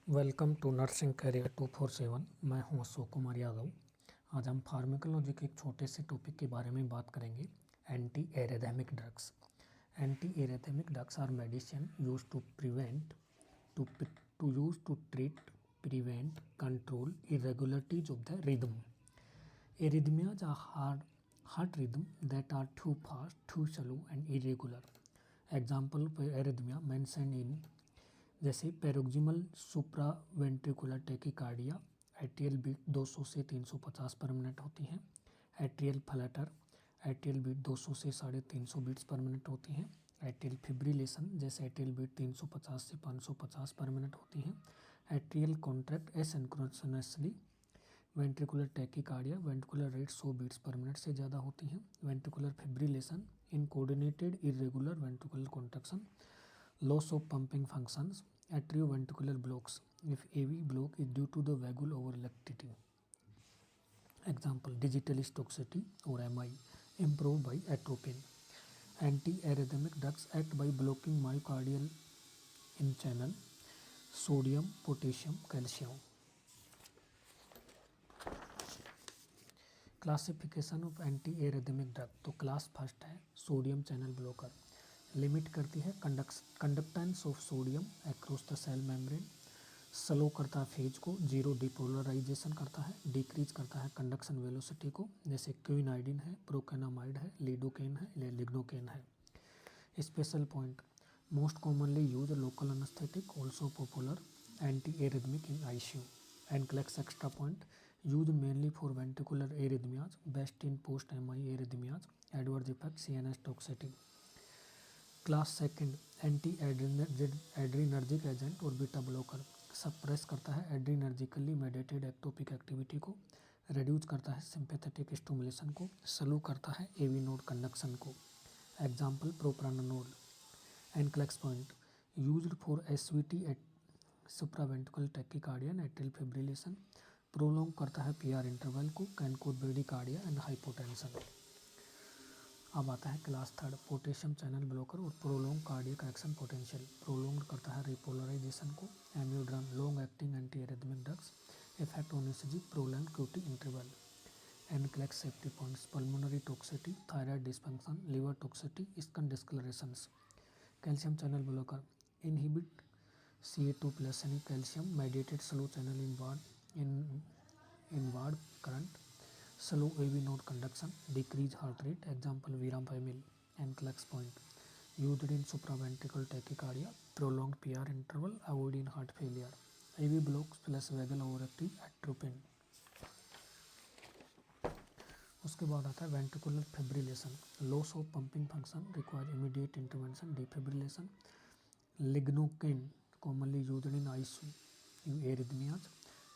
Welcome to nursing career 247। मैं हूं अशोक कुमार यादव। आज हम फार्माकोलॉजी के एक छोटे से टॉपिक के बारे में बात करेंगे, anti arrhythmic drugs. Anti arrhythmic drugs are medicine use to prevent to treat prevent control irregularities of the rhythm. Arrhythmias are heart rhythm that are too fast, too slow and irregular. Example of arrhythmia mention in जैसे paroxysmal supraventricular tachycardia, atrial beat 200 से 350 पर minute होती है। Atrial Flutter, atrial beat 200 से 350 beats per minute होती है। Atrial fibrillation, जैसे atrial beat 350 से 550 पर मिनट होती है। Atrial contract asynchronously. Ventricular tachycardia, ventricular rate 100 beats per minute से ज़्यादा होती है। Ventricular fibrillation incoordinated irregular ventricular contraction. Loss of pumping functions, atrioventricular blocks if AV block is due to the vagal overactivity. Example, digital toxicity or MI improved by atropine. Anti-arrhythmic drugs act by blocking myocardial in channel sodium, potassium, calcium. Classification of anti arrhythmic drug, तो class first है sodium channel blocker. Limit करती है conductance of sodium across the cell membrane. Slow करता है phase को, zero depolarisation करता है, decrease करता है कंडक्शन वेलोसिटी को, जैसे क्विनाइडिन है, प्रोकेनामाइड है, लिडोकेन है, लिग्नोकेन है। Special point, most commonly use local anaesthetic, also popular anti arrhythmic in ICU. NCLEX extra point, used mainly for ventricular arrhythmias, best in post MI arrhythmias, adverse effects CNS toxicity. Class second, anti adrenergic agent और beta blocker, suppress करता है adrenergically mediated ectopic activity को, reduce करता है sympathetic stimulation को, slow करता है AV node conduction को। Example, propranolol. NCLEX point, used for SVT at supraventricular tachycardia and atrial fibrillation, prolong करता है पीआर इंटरवल को, can cause bradycardia and hypotension. अब आता है class third, potassium channel blocker और prolong cardiac action potential, prolong करता है repolarization को। Amiodarone, long acting anti arrhythmic drugs, effect on ECG, prolong QT interval. NCLEX safety points, pulmonary toxicity, thyroid dysfunction, liver toxicity, skin discolourations. Calcium channel blocker inhibit Ca2+ यानी calcium mediated slow channel inward current, slow AV node conduction, decrease heart rate. Example, verapamil. NCLEX point, used in supraventricular tachycardia, prolonged PR interval, avoid in heart failure. AV blocks plus vagal overactive atropine. उसके बाद आता है ventricular fibrillation, loss of pumping function, require immediate intervention, defibrillation. Lignocaine, commonly used in ICU arrhythmias.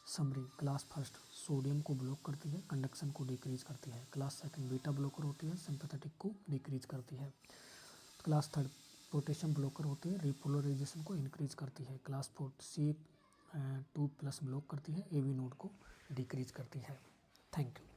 Summary, class first sodium को block करती है, conduction को decrease करती है। क्लास सेकंड बीटा ब्लॉकर होती है, सिंपैथेटिक को डिक्रीज करती है। क्लास थर्ड पोटेशियम ब्लॉकर होती है, रिपोलराइजेशन को इंक्रीज करती है। क्लास फोर्थ Ca2+ ब्लॉक करती है, एवी नोड को डिक्रीज करती है। Thank you.